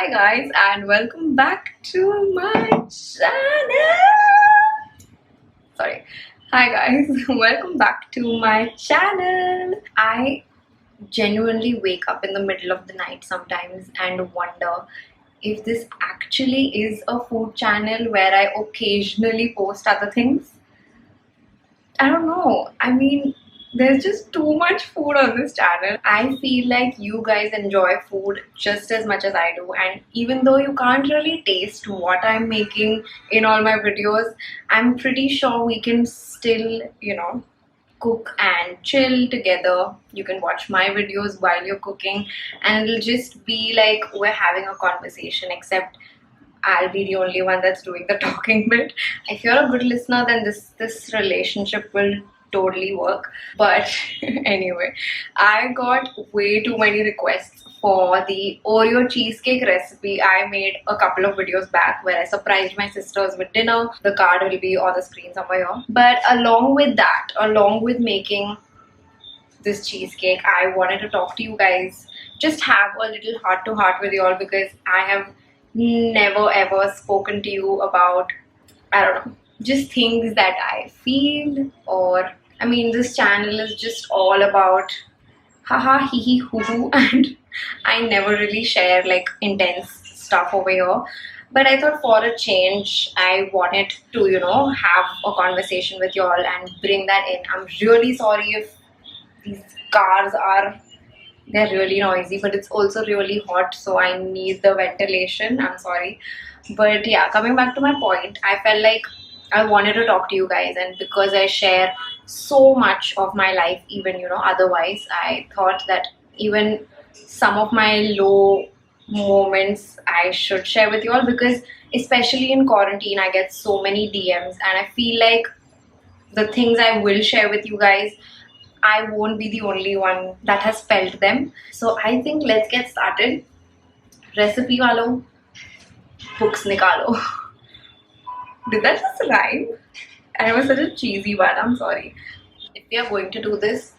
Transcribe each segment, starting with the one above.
Hi guys, and welcome back to my channel. Sorry. Hi guys, welcome back to my channel. I genuinely wake up in the middle of the night sometimes and wonder if this actually is a food channel where I occasionally post other things. I don't know. I mean, there's just too much food on this channel. I feel like you guys enjoy food just as much as I do, and even though you can't really taste what I'm making in all my videos, I'm pretty sure we can still, cook and chill together. You can watch my videos while you're cooking, and it'll just be like we're having a conversation, except I'll be the only one that's doing the talking bit. If you're a good listener, then this relationship will totally work. But anyway, I got way too many requests for the Oreo cheesecake recipe I made a couple of videos back, where I surprised my sisters with dinner. The card will be on the screen somewhere here. But along with that, along with making this cheesecake, I wanted to talk to you guys, just have a little heart to heart with you all, because I have never ever spoken to you about, I don't know, just things that I feel. Or I mean, this channel is just all about haha hee hee hoo hoo, and I never really share like intense stuff over here. But I thought for a change, I wanted to, have a conversation with you all and bring that in. I'm really sorry if these cars are, they're really noisy, but it's also really hot, so I need the ventilation. I'm sorry. But yeah, coming back to my point, I felt like I wanted to talk to you guys, and because I share so much of my life, even otherwise, I thought that even some of my low moments I should share with you all, because especially in quarantine I get so many DMs, and I feel like the things I will share with you guys, I won't be the only one that has felt them. So I think let's get started. Recipe walo, books nikalo. Did that just rhyme? And it was such a cheesy one, I'm sorry. If we are going to do this,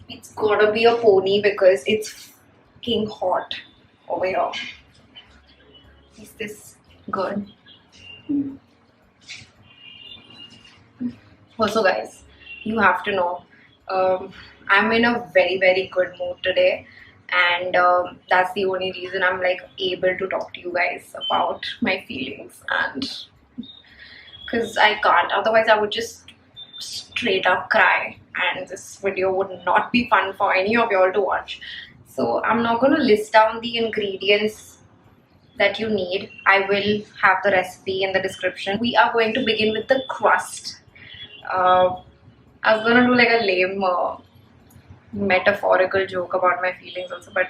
it's gotta be a pony because it's fucking hot over here. Is this good? Also guys, you have to know, I'm in a very good mood today, and that's the only reason I'm like able to talk to you guys about my feelings, and because I can't, otherwise I would just straight up cry, and this video would not be fun for any of y'all to watch. So I'm not going to list down the ingredients that you need. I will have the recipe in the description. We are going to begin with the crust. I was gonna do like a lame metaphorical joke about my feelings also, but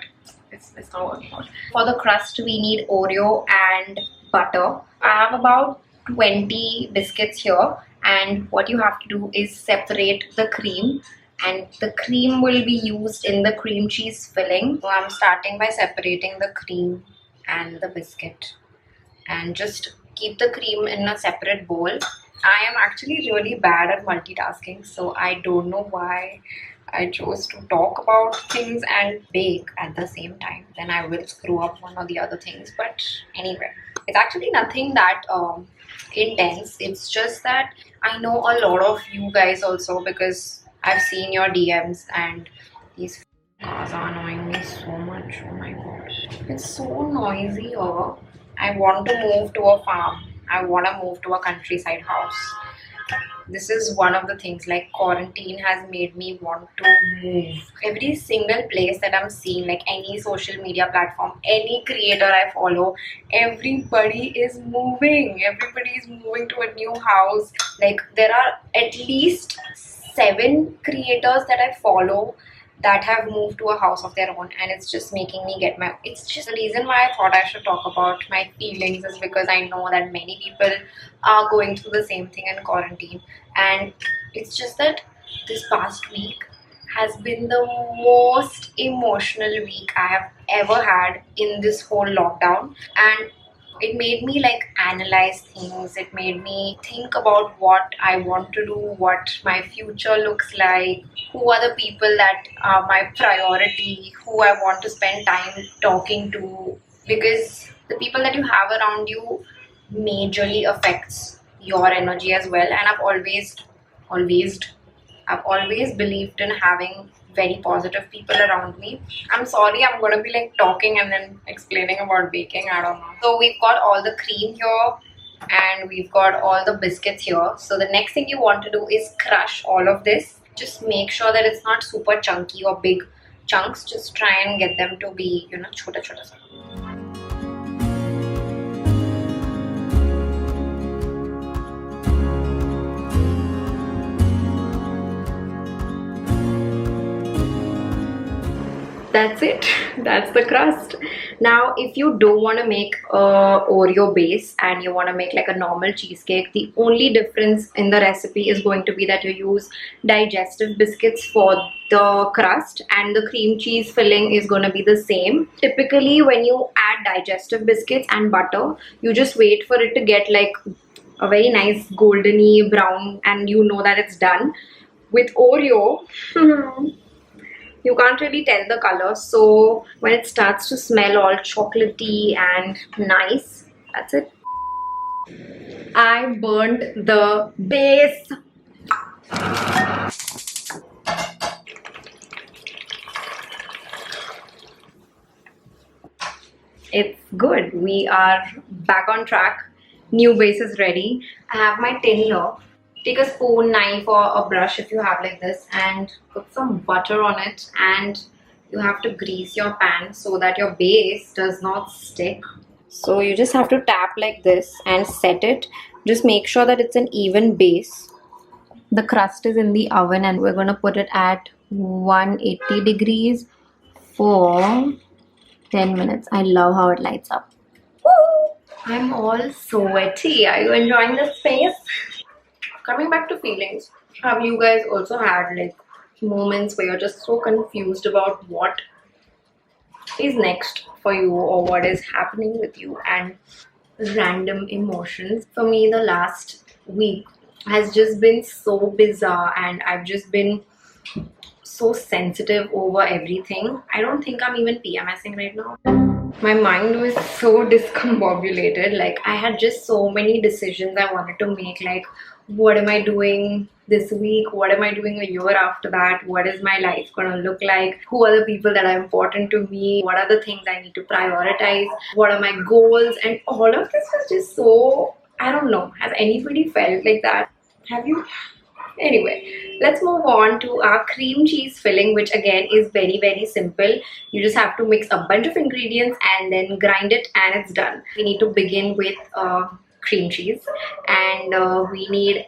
it's not working out. For the crust, we need Oreo and butter. I have about 20 biscuits here, and what you have to do is separate the cream, and the cream will be used in the cream cheese filling. So I'm starting by separating the cream and the biscuit, and just keep the cream in a separate bowl. I am actually really bad at multitasking, so I don't know why I chose to talk about things and bake at the same time. Then I will screw up one or the other things. But anyway, it's actually nothing that intense. It's just that I know a lot of you guys also, because I've seen your DMs, and these cars are annoying me so much. Oh my god, it's so noisy here. I want to move to a farm. I want to move to a countryside house. This is one of the things, like quarantine has made me want to move. Every single place that I'm seeing, like any social media platform, any creator I follow, everybody is moving. Everybody is moving to a new house. Like there are at least 7 creators that I follow that have moved to a house of their own, and it's just making me get my, it's just the reason why I thought I should talk about my feelings, is because I know that many people are going through the same thing in quarantine. And it's just that this past week has been the most emotional week I have ever had in this whole lockdown. And It made me like analyze things. It made me think about what I want to do, what my future looks like, who are the people that are my priority, who I want to spend time talking to, because the people that you have around you majorly affects your energy as well. And always I've always believed in having very positive people around me. I'm sorry, I'm gonna be like talking and then explaining about baking. I don't know. So we've got all the cream here and we've got all the biscuits here. So the next thing you want to do is crush all of this. Just make sure that it's not super chunky or big chunks. Just try and get them to be, chota chota. That's it. That's the crust. Now if you don't want to make a Oreo base and you want to make like a normal cheesecake, the only difference in the recipe is going to be that you use digestive biscuits for the crust and the cream cheese filling is going to be the same. Typically when you add digestive biscuits and butter, you just wait for it to get like a very nice goldeny brown and you know that it's done. With Oreo you can't really tell the color, so when it starts to smell all chocolatey and nice, that's it. I burned the base. It's good. We are back on track. New base is ready. I have my tin here. Take a spoon, knife or a brush if you have like this and put some butter on it, and you have to grease your pan so that your base does not stick. So you just have to tap like this and set it. Just make sure that it's an even base. The crust is in the oven and we're going to put it at 180 degrees for 10 minutes. I love how it lights up. Woo! I'm all sweaty. Are you enjoying this face? Coming back to feelings, have you guys also had like moments where you're just so confused about what is next for you or what is happening with you and random emotions? For me, the last week has just been so bizarre and I've just been so sensitive over everything. I don't think I'm even PMSing right now. My mind was so discombobulated. Like I had just so many decisions I wanted to make, like what am I doing this week, what am I doing a year after that, what is my life gonna look like, who are the people that are important to me, what are the things I need to prioritize, what are my goals, and all of this was just so, I don't know, has anybody felt like that? Have you? Anyway, let's move on to our cream cheese filling, which again is very simple. You just have to mix a bunch of ingredients and then grind it and it's done. We need to begin with cream cheese and we need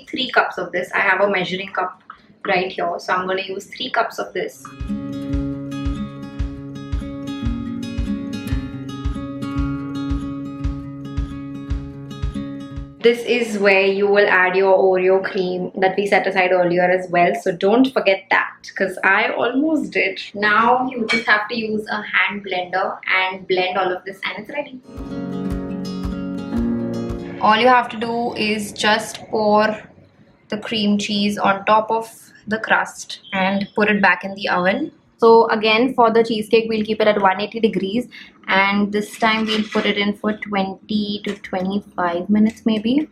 3 cups of this. I have a measuring cup right here, so I'm going to use 3 cups of this. This is where you will add your Oreo cream that we set aside earlier as well. So don't forget that because I almost did. Now you just have to use a hand blender and blend all of this and it's ready. All you have to do is just pour the cream cheese on top of the crust and put it back in the oven. So again, for the cheesecake, we'll keep it at 180 degrees and this time we'll put it in for 20 to 25 minutes maybe.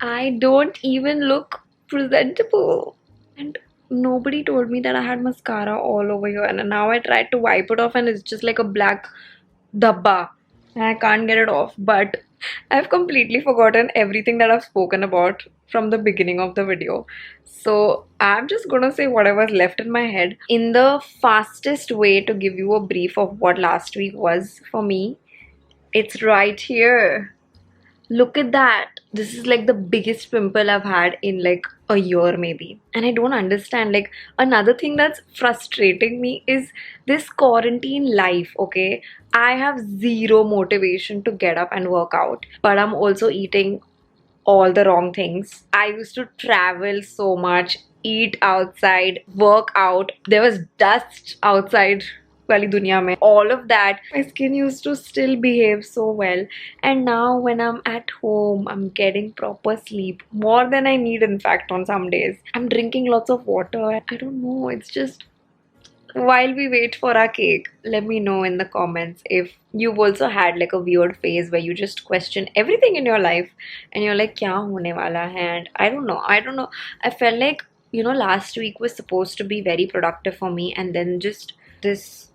I don't even look presentable. And nobody told me that I had mascara all over here, and now I tried to wipe it off and it's just like a black dabba. I can't get it off, but I've completely forgotten everything that I've spoken about from the beginning of the video. So I'm just gonna say whatever's left in my head in the fastest way to give you a brief of what last week was for me. It's right here. Look at that. This is like the biggest pimple I've had in like a year maybe. And I don't understand. Like another thing that's frustrating me is this quarantine life, okay? I have zero motivation to get up and work out. But I'm also eating all the wrong things. I used to travel so much, eat outside, work out. There was dust outside wali duniya mein, all of that, my skin used to still behave so well. And now when I'm at home, I'm getting proper sleep, more than I need in fact on some days. I'm drinking lots of water. I don't know, it's just, while we wait for our cake, let me know in the comments if you've also had like a weird phase where you just question everything in your life and you're like, kya hone wala hai? And I don't know. I felt like, last week was supposed to be very productive for me, and then just this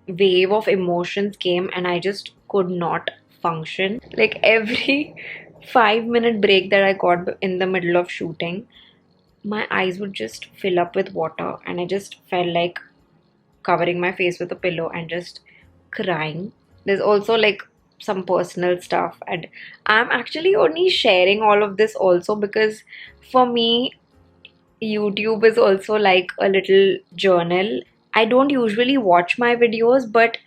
wave of emotions came and I just could not function. Like every 5-minute break that I got in the middle of shooting, my eyes would just fill up with water and I just felt like covering my face with a pillow and just crying. There's also like some personal stuff, and I'm actually only sharing all of this also because for me, YouTube is also like a little journal. I don't usually watch my videos, but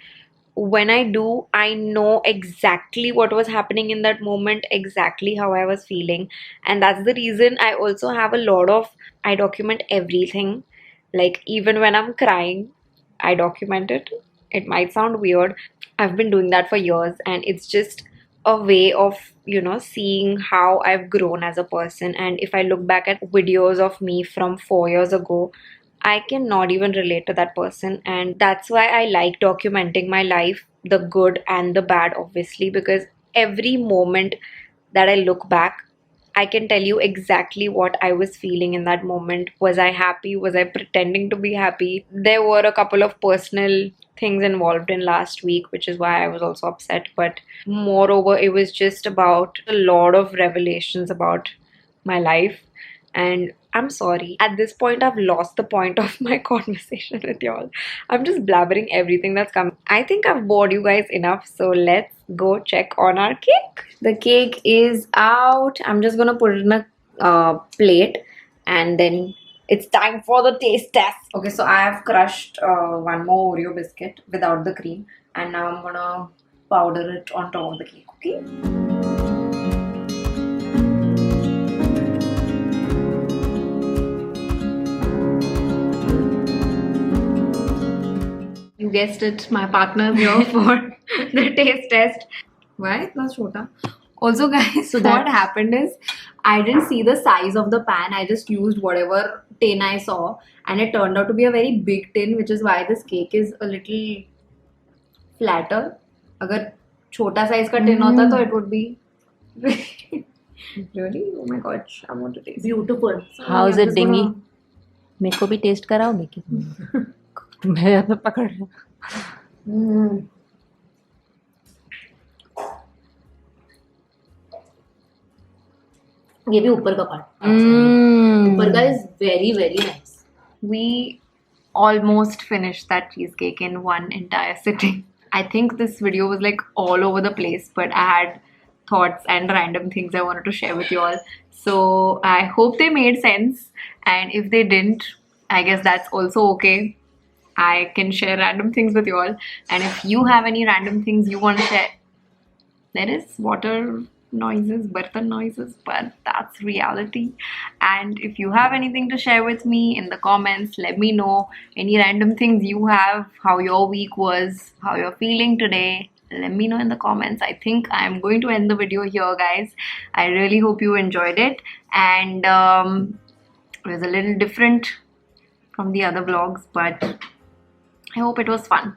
when I do, I know exactly what was happening in that moment, exactly how I was feeling. And that's the reason I also have a lot of, I document everything. Like, even when I'm crying, I document it. It might sound weird. I've been doing that for years, and it's just a way of, seeing how I've grown as a person. And if I look back at videos of me from 4 years ago, I cannot even relate to that person. And that's why I like documenting my life, the good and the bad, obviously, because every moment that I look back, I can tell you exactly what I was feeling in that moment. Was I happy? Was I pretending to be happy? There were a couple of personal things involved in last week, which is why I was also upset. But moreover, it was just about a lot of revelations about my life. And I'm sorry. At this point, I've lost the point of my conversation with y'all. I'm just blabbering everything that's coming. I think I've bored you guys enough, so let's go check on our cake. The cake is out. I'm just gonna put it in a plate, and then it's time for the taste test. Okay, so I have crushed one more Oreo biscuit without the cream, and now I'm gonna powder it on top of the cake. Okay. You guessed it, my partner is here for the taste test. Why? Itna chota. Also, guys, so what happened is I didn't see the size of the pan. I just used whatever tin I saw, and it turned out to be a very big tin, which is why this cake is a little flatter. Agar chota size ka tin hota, to it would be really. Oh my gosh, I want to taste. Beautiful. So How is it, Dingy? मेरे को भी test कराओगे कि मैं तो पकड़ ये भी ऊपर का पार्ट ऊपर का is very very nice. We almost finished that cheesecake in one entire sitting. I think this video was like all over the place, but I had thoughts and random things I wanted to share with you all. So I hope they made sense, and if they didn't, I guess that's also okay. I can share random things with you all, and if you have any random things you want to share, there is water noises, burtan noises, but that's reality. And if you have anything to share with me in the comments, let me know any random things you have, how your week was, how you're feeling today. Let me know in the comments. I think I'm going to end the video here, guys. I really hope you enjoyed it, and it was a little different from the other vlogs, but I hope it was fun.